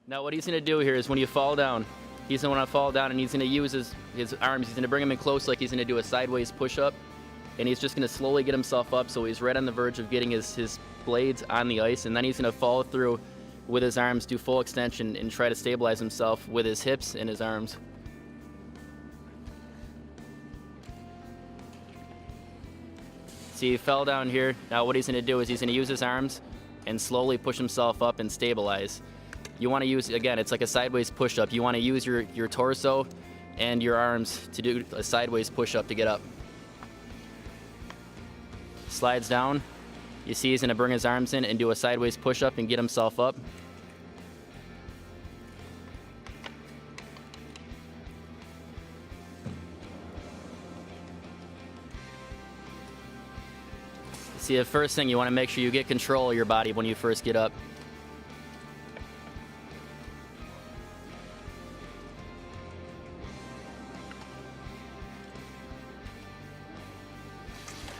Now what he's going to do here is when you fall down, he's going to want to fall down and he's going to use his arms. He's going to bring them in close like he's going to do a sideways push-up. And he's just going to slowly get himself up so he's right on the verge of getting his blades on the ice. And then he's going to follow through with his arms, do full extension, and try to stabilize himself with his hips and his arms. See, he fell down here. Now what he's going to do is he's going to use his arms and slowly push himself up and stabilize. You want to use, again, it's like a sideways push-up. You want to use your torso and your arms to do a sideways push-up to get up. Slides down. You see he's going to bring his arms in and do a sideways push-up and get himself up. See, the first thing, you want to make sure you get control of your body when you first get up.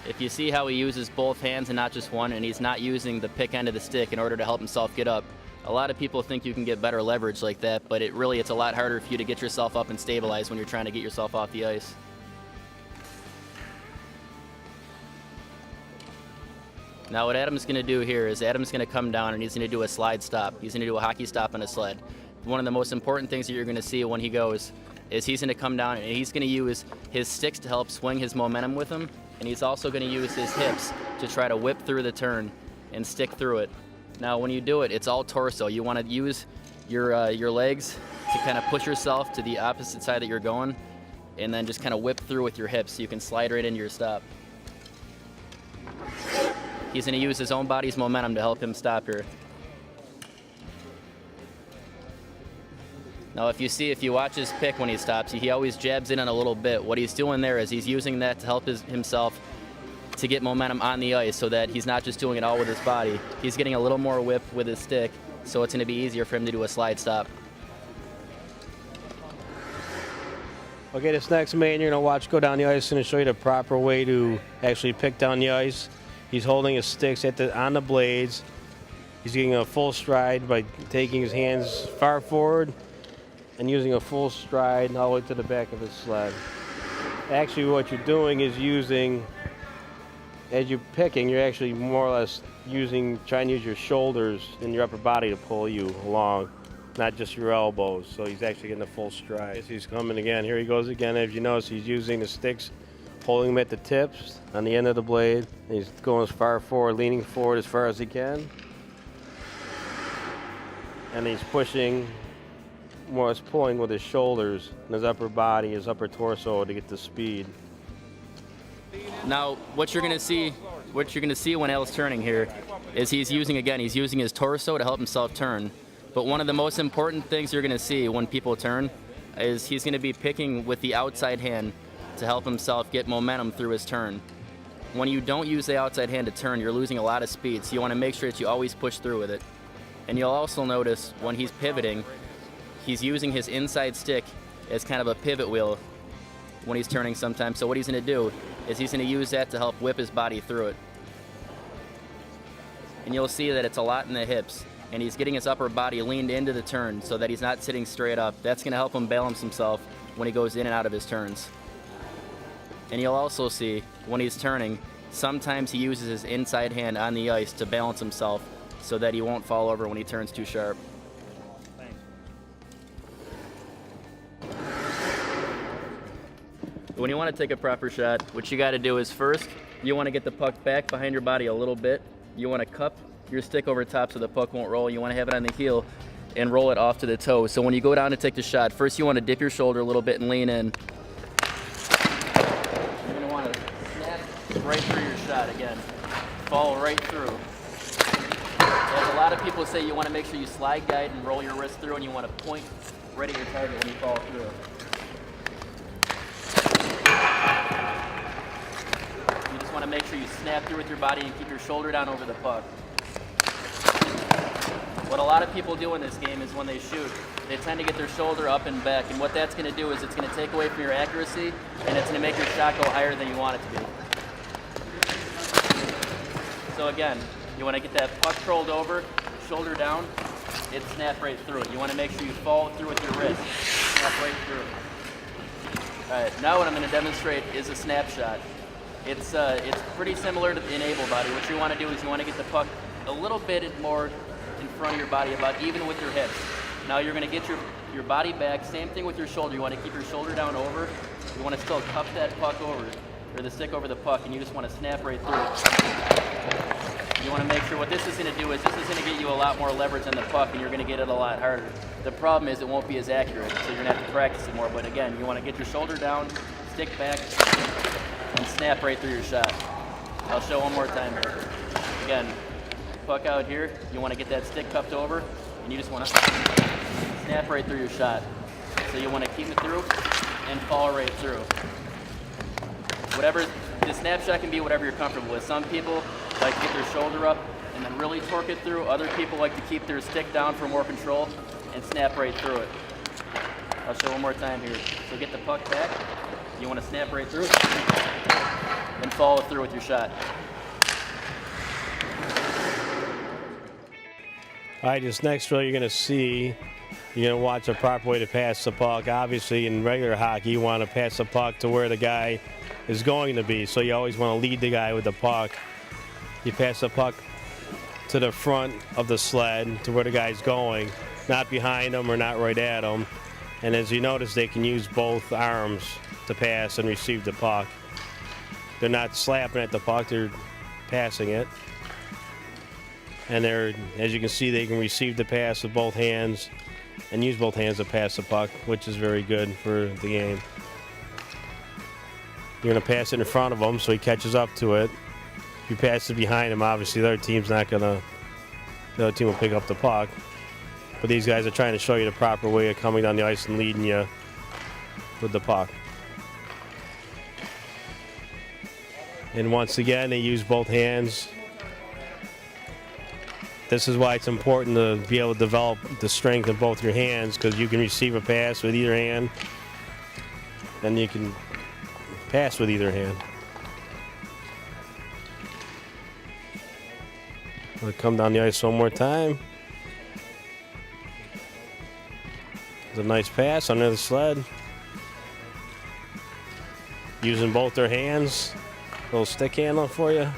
If you see how he uses both hands and not just one, and he's not using the pick end of the stick in order to help himself get up, a lot of people think you can get better leverage like that, but it's a lot harder for you to get yourself up and stabilize when you're trying to get yourself off the ice. Now what Adam's going to do here is Adam's going to come down and he's going to do a slide stop. He's going to do a hockey stop on a sled. One of the most important things that you're going to see when he goes is he's going to come down and he's going to use his sticks to help swing his momentum with him, and he's also going to use his hips to try to whip through the turn and stick through it. Now when you do it, it's all torso. You want to use your legs to kind of push yourself to the opposite side that you're going, and then just kind of whip through with your hips so you can slide right into your stop. He's going to use his own body's momentum to help him stop here. Now if you watch his pick when he stops, he always jabs in on a little bit. What he's doing there is he's using that to help himself to get momentum on the ice so that he's not just doing it all with his body. He's getting a little more whip with his stick, so it's going to be easier for him to do a slide stop. Okay, this next man you're going to watch go down the ice. I'm going to show you the proper way to actually pick down the ice. He's holding his sticks on the blades. He's getting a full stride by taking his hands far forward and using a full stride all the way to the back of his sled. Actually, what you're doing is as you're picking, you're actually more or less trying to use your shoulders and your upper body to pull you along, not just your elbows. So he's actually getting a full stride. As he's coming again, here he goes again. As you notice, he's using the sticks, holding them at the tips on the end of the blade. And he's going as far forward, leaning forward as far as he can. And he's pushing, more or less pulling with his shoulders and his upper body, his upper torso to get the speed. Now what you're going to see when Al's turning here is he's using his torso to help himself turn. But one of the most important things you're going to see when people turn is he's going to be picking with the outside hand to help himself get momentum through his turn. When you don't use the outside hand to turn, you're losing a lot of speed, so you want to make sure that you always push through with it. And you'll also notice when he's pivoting, he's using his inside stick as kind of a pivot wheel when he's turning sometimes. So what he's going to do is he's going to use that to help whip his body through it. And you'll see that it's a lot in the hips, and he's getting his upper body leaned into the turn so that he's not sitting straight up. That's going to help him balance himself when he goes in and out of his turns. And you'll also see when he's turning, sometimes he uses his inside hand on the ice to balance himself so that he won't fall over when he turns too sharp. When you want to take a proper shot, what you got to do is first, you want to get the puck back behind your body a little bit. You want to cup your stick over top so the puck won't roll. You want to have it on the heel and roll it off to the toe. So when you go down to take the shot, first you want to dip your shoulder a little bit and lean in. You're going to want to snap right through your shot again. Fall right through. As a lot of people say, you want to make sure you slide guide and roll your wrist through, and you want to point right at your target when you fall through. You just want to make sure you snap through with your body and keep your shoulder down over the puck. What a lot of people do in this game is when they shoot, they tend to get their shoulder up and back, and what that's going to do is it's going to take away from your accuracy, and it's going to make your shot go higher than you want it to be. So again, you want to get that puck rolled over, shoulder down, it snapped right through it. You want to make sure you follow through with your wrist. Snap right through. All right, now what I'm going to demonstrate is a snapshot. It's pretty similar to the enable body. What you want to do is you want to get the puck a little bit more in front of your body, about even with your hips. Now you're going to get your body back. Same thing with your shoulder. You want to keep your shoulder down over. You want to still cup that puck over, or the stick over the puck, and you just want to snap right through it. You want to make sure what this is going to do is this is going to get you a lot more leverage on the puck, and you're going to get it a lot harder. The problem is it won't be as accurate, so you're going to have to practice it more. But again, you want to get your shoulder down, stick back, and snap right through your shot. I'll show one more time here. Again, puck out here, you want to get that stick cupped over, and you just want to snap right through your shot. So you want to keep it through and fall right through. Whatever, the snapshot can be whatever you're comfortable with. Some people like to get their shoulder up and then really torque it through. Other people like to keep their stick down for more control and snap right through it. I'll show one more time here. So get the puck back. You want to snap right through and follow through with your shot. All right, this next drill you're going to see, you're going to watch the proper way to pass the puck. Obviously, in regular hockey, you want to pass the puck to where the guy is going to be. So you always want to lead the guy with the puck. You pass the puck to the front of the sled to where the guy's going, not behind him or not right at him. And as you notice, they can use both arms to pass and receive the puck. They're not slapping at the puck, they're passing it. And as you can see, they can receive the pass with both hands and use both hands to pass the puck, which is very good for the game. You're going to pass it in front of him so he catches up to it. If you pass it behind him, obviously the other team's not going to, the other team will pick up the puck. But these guys are trying to show you the proper way of coming down the ice and leading you with the puck. And once again, they use both hands. This is why it's important to be able to develop the strength of both your hands, because you can receive a pass with either hand, and you can pass with either hand. We'll come down the ice one more time. There's a nice pass under the sled. Using both their hands. Little stick handle for you.